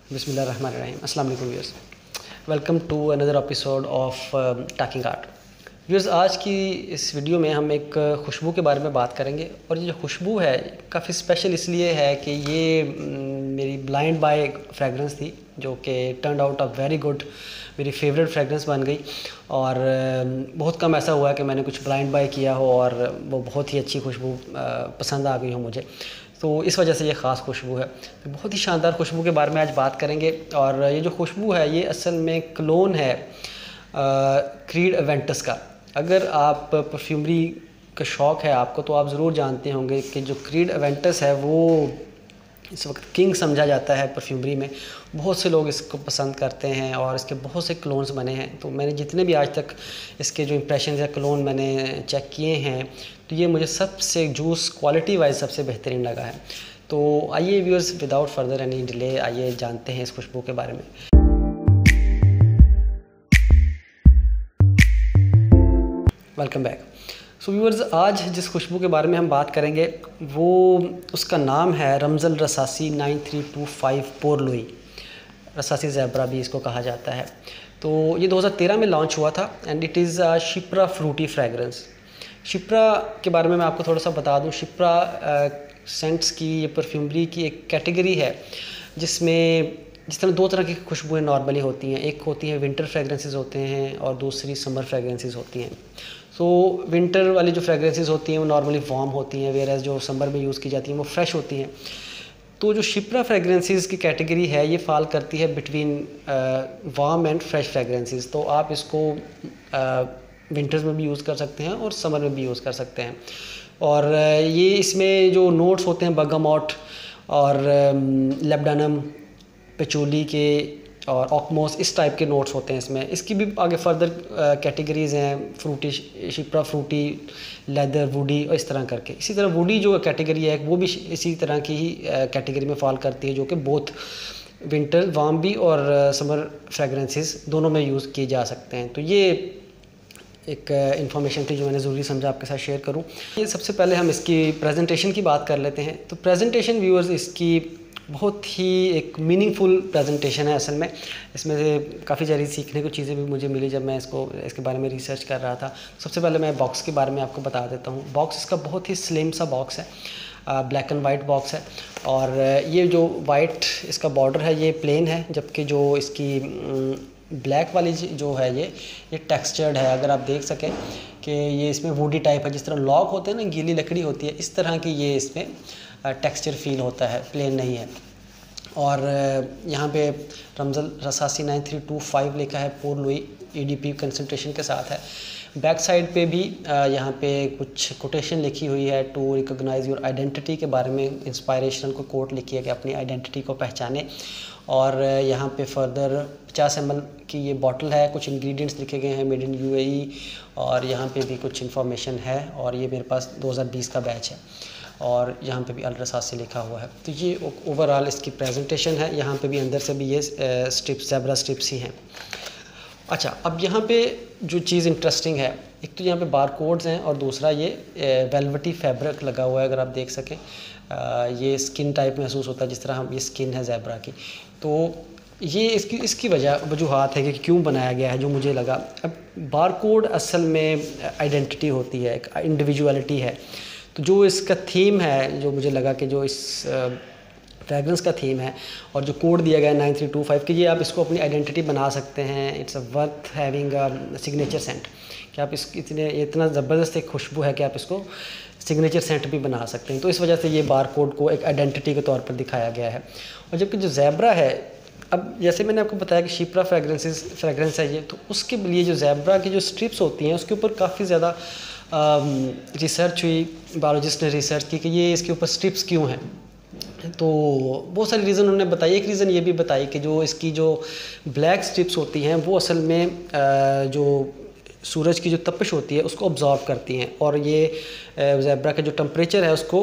बिस्मिल्लाहिर्रहमानिर्रहीम। अस्सलाम वालेकुम viewers, welcome to another episode of talking art. Viewers, आज की इस वीडियो में हम एक खुशबू के बारे में बात करेंगे और ये जो खुशबू है काफ़ी स्पेशल इसलिए है कि ये मेरी ब्लाइंड बाय फ्रेगरेंस थी जो कि turn out a very good, मेरी फेवरेट फ्रेगरेंस बन गई। और बहुत कम ऐसा हुआ है कि मैंने कुछ ब्लाइंड बाय किया हो और वो बहुत ही अच्छी खुशबू पसंद आ गई हो मुझे, तो इस वजह से ये ख़ास खुशबू है। तो बहुत ही शानदार खुशबू के बारे में आज बात करेंगे। और ये जो खुशबू है ये असल में क्लोन है क्रीड एवेंटस का। अगर आप परफ्यूमरी का शौक़ है आपको तो आप ज़रूर जानते होंगे कि जो क्रीड एवेंटस है वो इस वक्त किंग समझा जाता है परफ्यूमरी में। बहुत से लोग इसको पसंद करते हैं और इसके बहुत से क्लोन्स बने हैं। तो मैंने जितने भी आज तक इसके जो इम्प्रेशन या क्लोन मैंने चेक किए हैं तो ये मुझे सबसे जूस क्वालिटी वाइज सबसे बेहतरीन लगा है। तो आइए viewers, without further any delay आइए जानते हैं इस खुशबू के बारे में। Welcome back. सो व्यूअर्स, आज जिस खुशबू के बारे में हम बात करेंगे वो उसका नाम है रमज़ल रसासी 9325 पोरलुई। रसासी ज़ेब्रा भी इसको कहा जाता है। तो ये 2013 में लॉन्च हुआ था and it is a Shipra Frooti fragrance. Shipra के बारे में मैं आपको थोड़ा सा बता दूं। शिप्रा सेंट्स की ये परफ्यूमरी की एक कैटेगरी है जिसमें जिस तरह दो तरह की खुशबुएं नॉर्मली होती हैं। एक होती हैं विंटर फ्रेगरेंसेस होते हैं और दूसरी समर फ्रेगरेंसेस होती हैं। तो विंटर वाली जो फ्रेगरेंसेस होती हैं वो नॉर्मली वार्म होती हैं, वेयर एज़ जो समर में यूज़ की जाती हैं वो फ्रेश होती हैं। तो जो शिप्रा फ्रेगरेंसेस की कैटेगरी है ये फॉल करती है between warm and fresh fragrances. तो आप इसको विंटर्स में भी यूज़ कर सकते हैं और समर में भी यूज़ कर सकते हैं। और ये इसमें जो नोट्स होते हैं बर्गामोट और लेबडानम, पेचोली के और ऑकमोस, इस टाइप के नोट्स होते हैं इसमें। इसकी भी आगे फर्दर कैटेगरीज़ हैं, fruity, chypre fruity, leather, woody और इस तरह करके। इसी तरह वुडी जो कैटेगरी है वो भी इसी तरह की ही कैटेगरी में फॉल करती है जो कि बोथ विंटर वार्म भी और समर फ्रेगरेंसेस दोनों में यूज़ किए जा सकते हैं। तो ये एक इन्फॉर्मेशन थी जो मैंने ज़रूरी समझा आपके साथ शेयर करूं। ये सबसे पहले हम इसकी प्रेजेंटेशन की बात कर लेते हैं। तो प्रेजेंटेशन व्यूअर्स इसकी बहुत ही एक मीनिंगफुल प्रेजेंटेशन है असल में। इसमें से काफ़ी सारी सीखने को चीज़ें भी मुझे मिली जब मैं इसके बारे में रिसर्च कर रहा था। सबसे पहले मैं बॉक्स के बारे में आपको बता देता हूँ। बॉक्स इसका बहुत ही स्लिम सा बॉक्स है, ब्लैक एंड वाइट बॉक्स है। और ये जो वाइट इसका बॉर्डर है ये प्लेन है, जबकि जो इसकी ब्लैक वाली जो है ये टेक्सचर्ड है। अगर आप देख सकें कि ये इसमें वुडी टाइप है, जिस तरह लॉग होते हैं ना, गीली लकड़ी होती है, इस तरह की ये इसमें टेक्सचर फील होता है, प्लेन नहीं है। और यहाँ पे रमज़ल रसासी 9325 लिखा है, पोरलुई EDP कंसंट्रेशन के साथ है। बैक साइड पे भी यहाँ पे कुछ कोटेशन लिखी हुई है, टू रिकॉग्नाइज योर आइडेंटिटी के बारे में इंस्पायरेशन को कोट लिखी है कि अपनी आइडेंटिटी को पहचाने। और यहाँ पे फर्दर 50 ml की ये बॉटल है, कुछ इंग्रेडिएंट्स लिखे गए हैं मेड इन UAE, और यहाँ पे भी कुछ इन्फॉर्मेशन है। और ये मेरे पास 2020 का बैच है और यहाँ पे भी अल रसासी लिखा हुआ है। तो ये ओवरऑल इसकी प्रेजेंटेशन है। यहाँ पे भी अंदर से भी ये स्ट्रिप्स, ज़ेब्रा स्ट्रिप्स ही हैं। अच्छा, अब यहाँ पे जो चीज़ इंटरेस्टिंग है, एक तो यहाँ पे बार कोड्स हैं और दूसरा ये वेलवेटी फैब्रिक लगा हुआ है। अगर आप देख सकें ये स्किन टाइप महसूस होता है, जिस तरह हम ये स्किन है ज़ेब्रा की। तो ये इसकी वजूहात है कि क्यों बनाया गया है जो मुझे लगा। अब बार कोड असल में आइडेंटिटी होती है, एक इंडिविजुअलिटी है। तो जो इसका थीम है, जो मुझे लगा कि जो इस फ्रेगरेंस का थीम है और जो कोड दिया गया है 9325 कि ये आप इसको अपनी आइडेंटिटी बना सकते हैं। It's a worth having a signature scent, कि आप इतना ज़बरदस्त एक खुशबू है कि आप इसको सिग्नेचर सेंट भी बना सकते हैं। तो इस वजह से ये बार कोड को एक आइडेंटिटी के तौर पर दिखाया गया है। और जबकि जो ज़ेब्रा है, अब जैसे मैंने आपको बताया कि शिप्रा फ्रेगरेंस है ये, तो उसके लिए जो ज़ेब्रा की जो स्ट्रिप्स होती हैं उसके ऊपर काफ़ी ज़्यादा रिसर्च हुई, बायोलॉजिस्ट ने रिसर्च की कि ये इसके ऊपर स्ट्रिप्स क्यों हैं। तो बहुत सारे रीज़न उन्होंने बताई। एक रीज़न ये भी बताई कि जो इसकी जो ब्लैक स्ट्रिप्स होती हैं वो असल में जो सूरज की जो तपिश होती है उसको ऑब्जॉर्व करती हैं और ये ज़ेब्रा का जो टेम्परेचर है उसको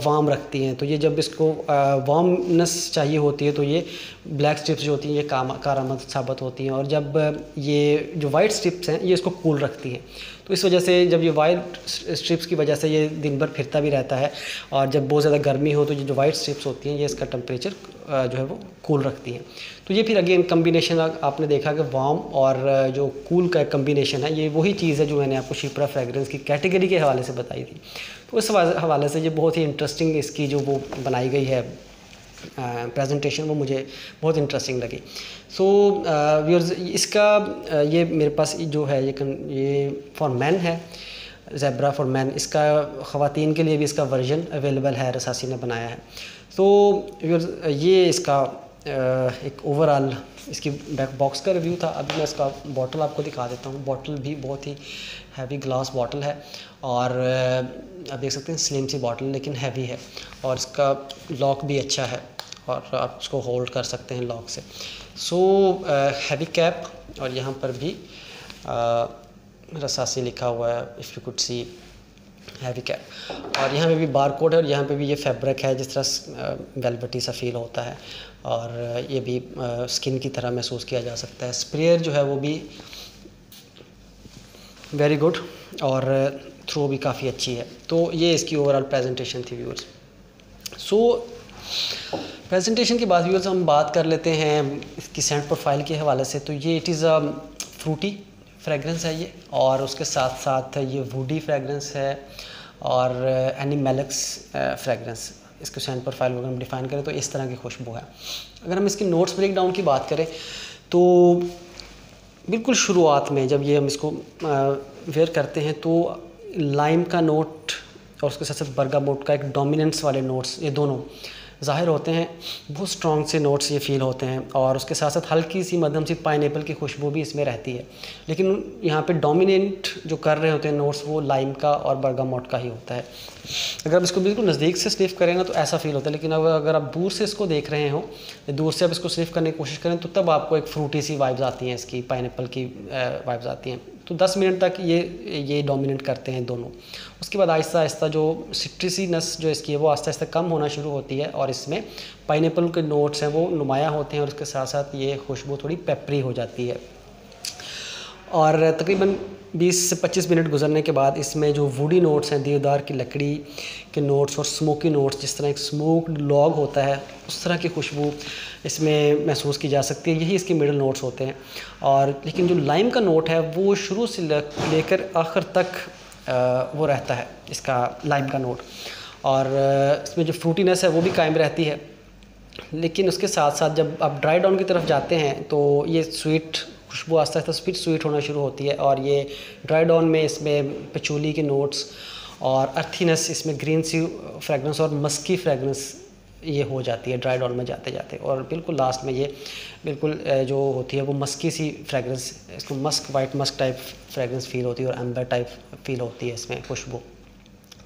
वार्म रखती हैं। तो ये जब इसको वार्मनेस चाहिए होती है तो ये ब्लैक स्ट्रिप्स जो होती हैं ये कारआमद साबित होती हैं। और जब ये जो वाइट स्ट्रिप्स हैं ये इसको कूल रखती हैं। तो इस वजह से जब ये वाइट स्ट्रिप्स की वजह से ये दिन भर फिरता भी रहता है, और जब बहुत ज़्यादा गर्मी हो तो ये जो वाइट स्ट्रिप्स होती हैं ये इसका टेम्परेचर जो है वो कूल रखती हैं। तो ये फिर अगेन कम्बिनेशन आपने देखा कि वार्म और जो कूल का कम्बिनेशन है, ये वही चीज़ है जो मैंने आपको शिप्रा फ्रेगरेंस की कैटेगरी के हवाले से बताई थी। तो इस हवाले से ये बहुत ही इंटरेस्टिंग इसकी जो वो बनाई गई है प्रेजेंटेशन, वो मुझे बहुत इंटरेस्टिंग लगी। सो व्यूअर्स, इसका ये मेरे पास जो है ये फॉर मैन है, ज़ेब्रा फॉर मैन। इसका ख़वातीन के लिए भी इसका वर्जन अवेलेबल है, रसासी ने बनाया है। तो व्यूअर्स, ये इसका एक ओवरऑल इसकी बैक बॉक्स का रिव्यू था। अभी मैं इसका बॉटल आपको दिखा देता हूँ। बॉटल भी बहुत ही हैवी ग्लास बॉटल है, और आप देख सकते हैं स्लिम सी बॉटल लेकिन हैवी है, और इसका लॉक भी अच्छा है और आप इसको होल्ड कर सकते हैं लॉक से। सो हैवी कैप, और यहाँ पर भी रसासी लिखा हुआ है, if you could see heavy cap. और यहाँ पे भी बार कोड है, और यहाँ पे भी ये फैब्रिक है जिस तरह वेलवेटी सा फील होता है, और ये भी स्किन की तरह महसूस किया जा सकता है। स्प्रेयर जो है वो भी वेरी गुड, और थ्रो भी काफ़ी अच्छी है। तो ये इसकी ओवरऑल प्रेजेंटेशन थी व्यूअर्स। सो प्रेजेंटेशन के बाद व्यूअर्स हम बात कर लेते हैं इसकी सेंट प्रोफाइल के हवाले से। तो ये it is a Frooti fragrance है ये, और उसके साथ साथ ये वुडी फ्रेगरेंस है, और एनिमेलिक्स फ्रेगरेंस। इसको सेंट प्रोफाइल अगर हम डिफ़ाइन करें तो इस तरह की खुशबू है। अगर हम इसकी नोट्स ब्रेक डाउन की बात करें तो बिल्कुल शुरुआत में जब ये हम इसको वेयर करते हैं तो लाइम का नोट और उसके साथ साथ बर्गामोट का एक डोमिनेंस वाले नोट्स, ये दोनों ज़ाहिर होते हैं। बहुत स्ट्रॉन्ग से नोट्स ये फ़ील होते हैं, और उसके साथ साथ हल्की सी मध्यम सी पाइनएप्पल की खुशबू भी इसमें रहती है। लेकिन यहाँ पे डोमिनेंट जो कर रहे होते हैं नोट्स, वो लाइम का और बर्गामोट का ही होता है। अगर आप इसको बिल्कुल नज़दीक से स्निफ करें ना तो ऐसा फ़ील होता है, लेकिन अगर आप दूर से इसको देख रहे हो, दूर से आप इसको स्निफ करने की कोशिश करें तो तब आपको एक फ्रूटी सी वाइब्स आती हैं, इसकी पाइनएप्पल की वाइब्स आती हैं। तो 10 मिनट तक ये डोमिनेट करते हैं दोनों। उसके बाद आहिस्ता आहिस्ता जो सिट्रिसीनेस जो इसकी है वो आहिस्ता आहिस्ता कम होना शुरू होती है, और इसमें पाइनएप्पल के नोट्स हैं वो नुमाया होते हैं, और उसके साथ साथ ये खुशबू थोड़ी पेपरी हो जाती है। और तकरीबन 20 से 25 मिनट गुजरने के बाद इसमें जो वुडी नोट्स हैं, देवदार की लकड़ी के नोट्स और स्मोकी नोट्स, जिस तरह एक स्मोक्ड लॉग होता है उस तरह की खुशबू इसमें महसूस की जा सकती है। यही इसके मिडल नोट्स होते हैं। और लेकिन जो लाइम का नोट है वो शुरू से लेकर आखिर तक वो रहता है, इसका लाइम का नोट, और इसमें जो फ्रूटीनेस है वो भी कायम रहती है। लेकिन उसके साथ साथ जब आप ड्राई डाउन की तरफ जाते हैं तो ये स्वीट खुशबू आस्ता आस्ता स्वीट होना शुरू होती है, और ये ड्राई डाउन में इसमें पचूली के नोट्स और अर्थीनेस, इसमें ग्रीन सी फ्रेगरेंस और मस्की फ्रेगरेंस ये हो जाती है ड्राई डाउन में जाते जाते। और बिल्कुल लास्ट में ये बिल्कुल जो होती है वो मस्की सी फ्रेगरेंस, इसको Musk white Musk type fragrance feel होती है, और एम्बर टाइप फील होती है इसमें खुशबू।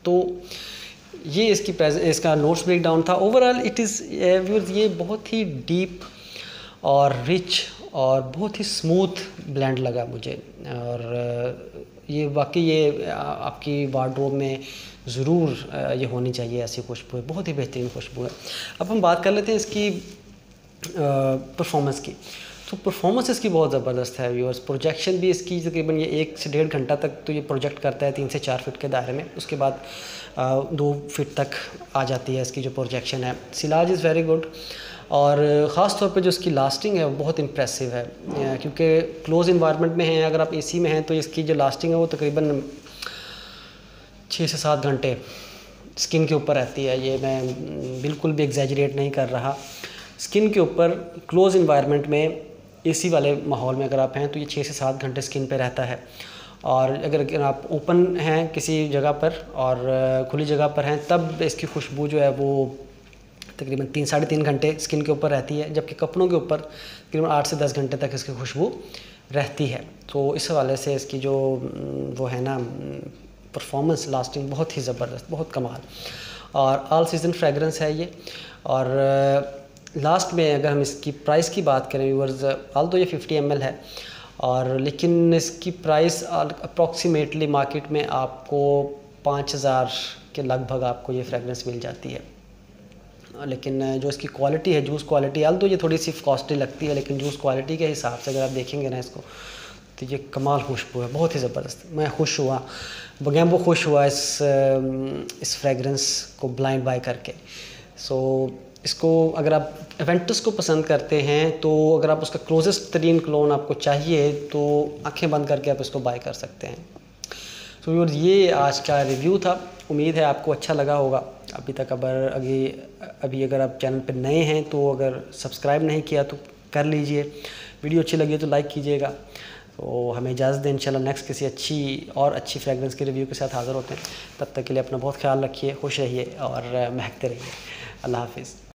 तो ये इसका नोट्स ब्रेक डाउन था। ओवरऑल इट इज़ ये बहुत ही डीप और रिच और बहुत ही स्मूथ ब्लेंड लगा मुझे, और ये वाकई ये आपकी वार्डरोब में ज़रूर ये होनी चाहिए ऐसी खुशबू है, बहुत ही बेहतरीन खुशबू है। अब हम बात कर लेते हैं इसकी परफॉर्मेंस की। तो परफॉर्मेंस इसकी बहुत ज़बरदस्त है व्यूअर्स। प्रोजेक्शन भी इसकी तकरीबन ये 1 से 1.5 घंटा तक तो ये प्रोजेक्ट करता है 3 से 4 फीट के दायरे में। उसके बाद 2 फीट तक आ जाती है इसकी जो प्रोजेक्शन है। सिलाज इज़ वेरी गुड, और ख़ास तौर पे जो इसकी लास्टिंग है वो बहुत इम्प्रेसिव है, क्योंकि क्लोज़ इन्वायरमेंट में हैं, अगर आप एसी में हैं तो इसकी जो लास्टिंग है वो तकरीबन 6 से 7 घंटे स्किन के ऊपर रहती है। ये मैं बिल्कुल भी एग्जैजरेट नहीं कर रहा। स्किन के ऊपर क्लोज़ इन्वायरमेंट में एसी वाले माहौल में अगर आप हैं तो ये 6 से 7 घंटे स्किन पे रहता है। और अगर आप ओपन हैं किसी जगह पर और खुली जगह पर हैं तब इसकी खुशबू जो है वो तकरीबन 3 साढ़े 3 घंटे स्किन के ऊपर रहती है, जबकि कपड़ों के ऊपर तकरीबन 8 से 10 घंटे तक इसकी खुशबू रहती है। तो इस हवाले से इसकी जो वो है ना परफॉर्मेंस लास्टिंग बहुत ही ज़बरदस्त, बहुत कमाल, और ऑल सीज़न फ्रेगरेंस है ये। और लास्ट में अगर हम इसकी प्राइस की बात करें व्यूअर्स, आल तो ये 50 ml है, और लेकिन इसकी प्राइस अप्रॉक्सीमेटली मार्केट में आपको 5000 के लगभग आपको ये फ्रेगरेंस मिल जाती है। लेकिन जो इसकी क्वालिटी है, जूस क्वालिटी, आल तो ये थोड़ी सी कॉस्टली लगती है, लेकिन जूस क्वालिटी के हिसाब से अगर आप देखेंगे ना इसको तो ये कमाल खुशबू है, बहुत ही ज़बरदस्त। मैं खुश हुआ, बगैम्बो खुश हुआ इस फ्रेगरेंस को ब्लाइंड बाय करके। सो इसको अगर आप एवेंटस को पसंद करते हैं तो अगर आप उसका क्लोजेस्ट तरीन क्लोन आपको चाहिए तो आंखें बंद करके आप इसको बाय कर सकते हैं। सो व्यूअर्स, ये आज का रिव्यू था। उम्मीद है आपको अच्छा लगा होगा। अभी तक अभी अगर आप चैनल पर नए हैं तो अगर सब्सक्राइब नहीं किया तो कर लीजिए। वीडियो अच्छी लगी तो लाइक कीजिएगा। तो हमें इजाज़त दें, इंशाल्लाह नेक्स्ट किसी अच्छी फ्रेगरेंस के रिव्यू के साथ हाज़िर होते हैं। तब तक के लिए अपना बहुत ख्याल रखिए, खुश रहिए और महकते रहिए। अल्लाह हाफिज़।